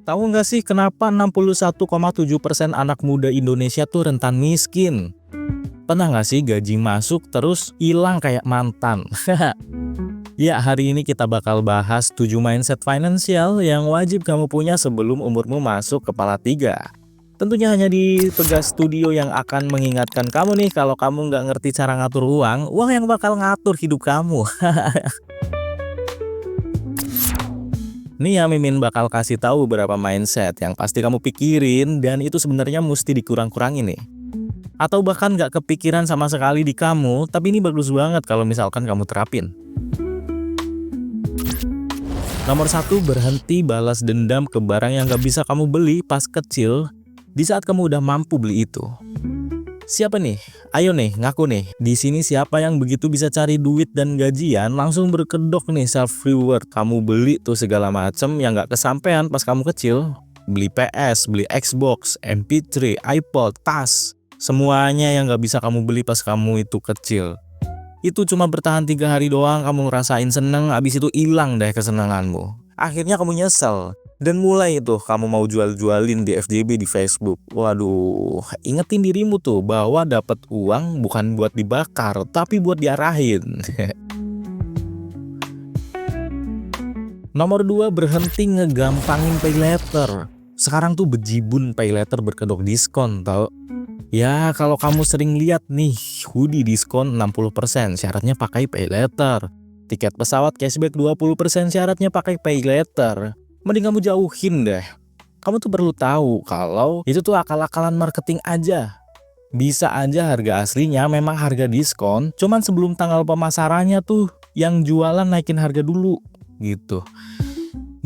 Tahu nggak sih kenapa 61,7% anak muda Indonesia tuh rentan miskin? Pernah nggak sih gaji masuk terus hilang kayak mantan? Ya, hari ini kita bakal bahas 7 mindset finansial yang wajib kamu punya sebelum umurmu masuk kepala 3. Tentunya hanya di Pegas Studio yang akan mengingatkan kamu nih kalau kamu nggak ngerti cara ngatur uang, uang yang bakal ngatur hidup kamu. Nih ya, Mimin bakal kasih tahu beberapa mindset yang pasti kamu pikirin dan itu sebenarnya mesti dikurang-kurangin nih. Atau bahkan nggak kepikiran sama sekali di kamu, tapi ini bagus banget kalau misalkan kamu terapin. Nomor 1, berhenti balas dendam ke barang yang nggak bisa kamu beli pas kecil di saat kamu udah mampu beli itu. Siapa nih? Ayo nih, ngaku nih. Di sini siapa yang begitu bisa cari duit dan gajian langsung berkedok nih self reward. Kamu beli tuh segala macem yang nggak kesampean pas kamu kecil. Beli PS, beli Xbox, MP3, iPod, tas. Semuanya yang nggak bisa kamu beli pas kamu itu kecil. Itu cuma bertahan 3 hari doang, kamu ngerasain seneng, abis itu hilang deh kesenanganmu. Akhirnya kamu nyesel. Dan mulai itu kamu mau jual-jualin di FYP di Facebook. Waduh, ingetin dirimu tuh bahwa dapat uang bukan buat dibakar, tapi buat diarahin. Nomor 2, berhenti ngegampangin pay later. Sekarang tuh bejibun pay later berkedok diskon tau. Ya, kalau kamu sering lihat nih, hoodie diskon 60%, syaratnya pakai pay later. Tiket pesawat cashback 20%, syaratnya pakai pay later. Mending kamu jauhin deh. Kamu tuh perlu tahu kalau itu tuh akal-akalan marketing aja. Bisa aja harga aslinya memang harga diskon, cuman sebelum tanggal pemasarannya tuh yang jualan naikin harga dulu gitu.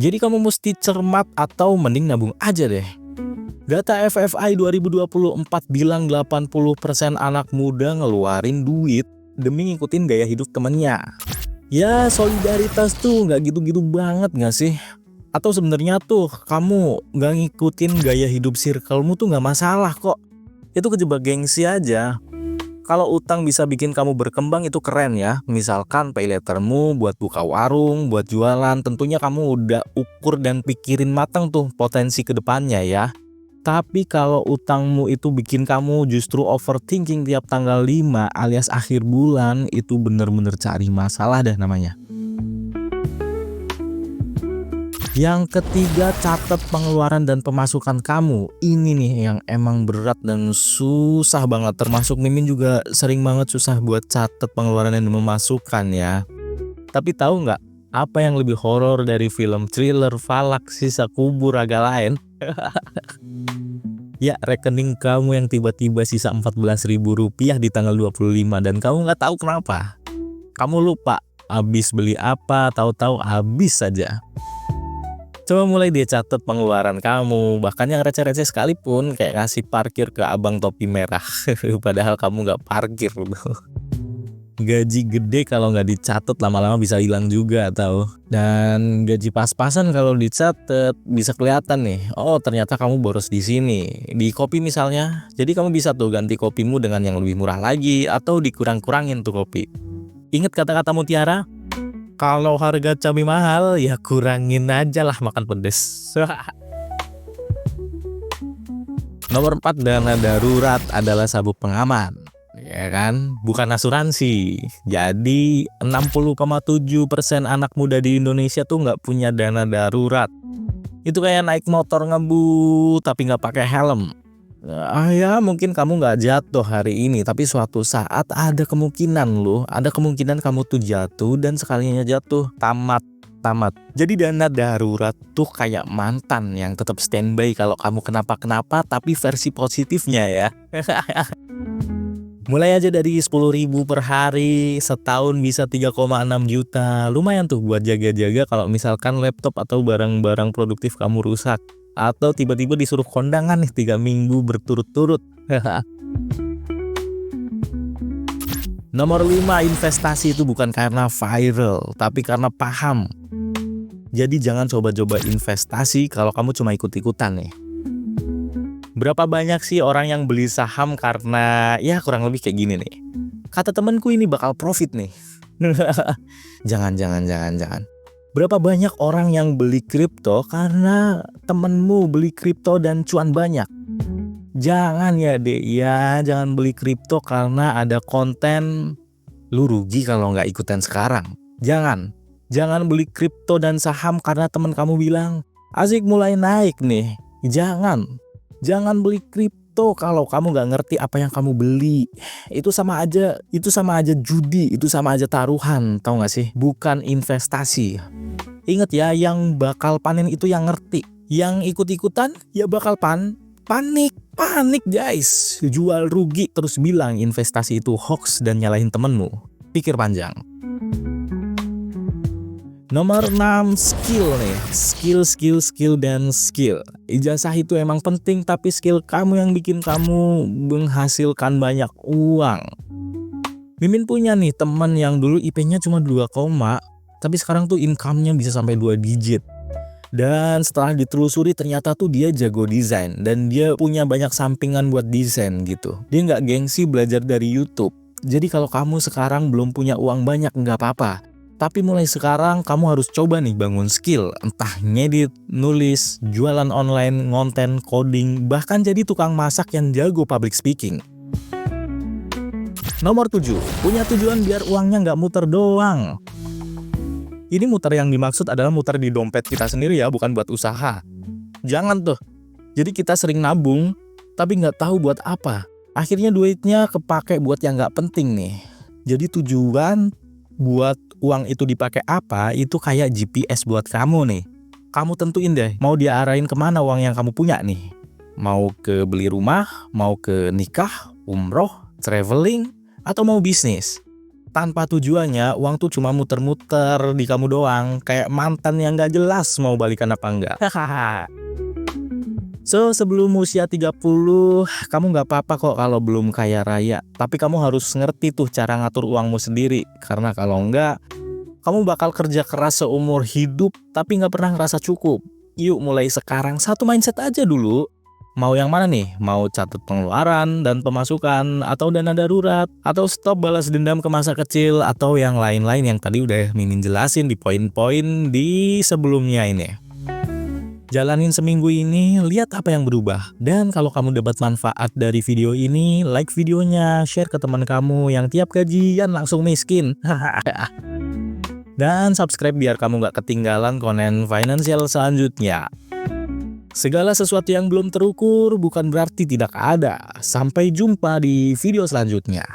Jadi kamu mesti cermat atau mending nabung aja deh. Data FFI 2024 bilang 80% anak muda ngeluarin duit demi ngikutin gaya hidup temennya. Ya, solidaritas tuh nggak gitu-gitu banget nggak sih? Atau sebenarnya tuh kamu nggak ngikutin gaya hidup circlemu tuh nggak masalah kok. Itu kejebak gengsi aja. Kalau utang bisa bikin kamu berkembang itu keren ya. Misalkan pay lettermu buat buka warung, buat jualan, tentunya kamu udah ukur dan pikirin matang tuh potensi kedepannya ya. Tapi kalau utangmu itu bikin kamu justru overthinking tiap tanggal 5 alias akhir bulan, itu bener-bener cari masalah dah namanya. Yang ketiga, catat pengeluaran dan pemasukan kamu. Ini nih yang emang berat dan susah banget. Termasuk Mimin juga sering banget susah buat catat pengeluaran dan pemasukan ya. Tapi tahu nggak apa yang lebih horor dari film thriller Falak Sisa Kubur Raga Lain? Ya, rekening kamu yang tiba-tiba sisa Rp14.000 di tanggal 25 dan kamu nggak tahu kenapa. Kamu lupa habis beli apa, tahu-tahu habis saja. Coba mulai dia catat pengeluaran kamu, bahkan yang receh-receh sekalipun kayak ngasih parkir ke abang topi merah, padahal kamu nggak parkir. Gaji gede kalau nggak dicatat lama-lama bisa hilang juga tahu. Dan gaji pas-pasan kalau dicatat bisa kelihatan nih. Oh, ternyata kamu boros di sini. Di kopi misalnya. Jadi kamu bisa tuh ganti kopimu dengan yang lebih murah lagi atau dikurang-kurangin tuh kopi. Ingat kata-kata Mutiara? Kalau harga cabai mahal, ya kurangin aja lah makan pedes. Nomor 4, dana darurat adalah sabuk pengaman. Ya kan? Bukan asuransi. Jadi 60,7% anak muda di Indonesia tuh nggak punya dana darurat. Itu kayak naik motor ngebut tapi nggak pakai helm. Ya mungkin kamu nggak jatuh hari ini, tapi suatu saat ada kemungkinan kamu tuh jatuh dan sekalinya jatuh tamat. Jadi dana darurat tuh kayak mantan yang tetap standby kalau kamu kenapa-kenapa, tapi versi positifnya ya. Mulai aja dari 10.000 per hari, setahun bisa 3,6 juta. Lumayan tuh buat jaga-jaga kalau misalkan laptop atau barang-barang produktif kamu rusak. Atau tiba-tiba disuruh kondangan nih 3 minggu berturut-turut. Nomor 5, investasi itu bukan karena viral, tapi karena paham. Jadi jangan coba-coba investasi kalau kamu cuma ikut-ikutan nih. Berapa banyak sih orang yang beli saham karena ya kurang lebih kayak gini nih. Kata temenku ini bakal profit nih. Jangan. Berapa banyak orang yang beli kripto karena temenmu beli kripto dan cuan banyak? Jangan ya dek ya, jangan beli kripto karena ada konten lu rugi kalau nggak ikutan sekarang. Jangan beli kripto dan saham karena temen kamu bilang asik mulai naik nih. Jangan beli kripto kalau kamu nggak ngerti apa yang kamu beli. Itu sama aja judi, itu sama aja taruhan, tahu nggak sih? Bukan investasi. Ingat ya, yang bakal panen itu yang ngerti. Yang ikut-ikutan ya bakal panik guys. Jual rugi terus bilang investasi itu hoax dan nyalahin temenmu. Pikir panjang. Nomor 6, skill nih. Skill. Ijazah itu emang penting, tapi skill kamu yang bikin kamu menghasilkan banyak uang. Mimin punya nih teman yang dulu IP-nya cuma 2, tapi sekarang tuh income-nya bisa sampai 2 digit. Dan setelah ditelusuri ternyata tuh dia jago desain dan dia punya banyak sampingan buat desain gitu. Dia nggak gengsi belajar dari YouTube. Jadi kalau kamu sekarang belum punya uang banyak nggak apa-apa. Tapi mulai sekarang kamu harus coba nih bangun skill. Entah ngedit, nulis, jualan online, konten, coding, bahkan jadi tukang masak yang jago public speaking. Nomor 7, punya tujuan biar uangnya nggak muter doang. Ini muter yang dimaksud adalah muter di dompet kita sendiri ya, bukan buat usaha. Jangan tuh. Jadi kita sering nabung, tapi nggak tahu buat apa. Akhirnya duitnya kepake buat yang nggak penting nih. Jadi tujuan buat uang itu dipakai apa, itu kayak GPS buat kamu nih. Kamu tentuin deh, mau diarahin kemana uang yang kamu punya nih. Mau ke beli rumah, mau ke nikah, umroh, traveling, atau mau bisnis. Tanpa tujuannya, uang tuh cuma muter-muter di kamu doang. Kayak mantan yang gak jelas mau balikan apa enggak. So, sebelum usia 30, kamu gak apa-apa kok kalau belum kaya raya. Tapi kamu harus ngerti tuh cara ngatur uangmu sendiri. Karena kalau enggak, kamu bakal kerja keras seumur hidup tapi gak pernah ngerasa cukup. Yuk mulai sekarang satu mindset aja dulu. Mau yang mana nih? Mau catat pengeluaran dan pemasukan, atau dana darurat, atau stop balas dendam ke masa kecil, atau yang lain-lain yang tadi udah Mimin jelasin di poin-poin di sebelumnya ini. Jalanin seminggu ini, lihat apa yang berubah. Dan kalau kamu dapat manfaat dari video ini, like videonya, share ke teman kamu yang tiap gajian langsung miskin. Dan subscribe biar kamu gak ketinggalan konten finansial selanjutnya. Segala sesuatu yang belum terukur bukan berarti tidak ada. Sampai jumpa di video selanjutnya.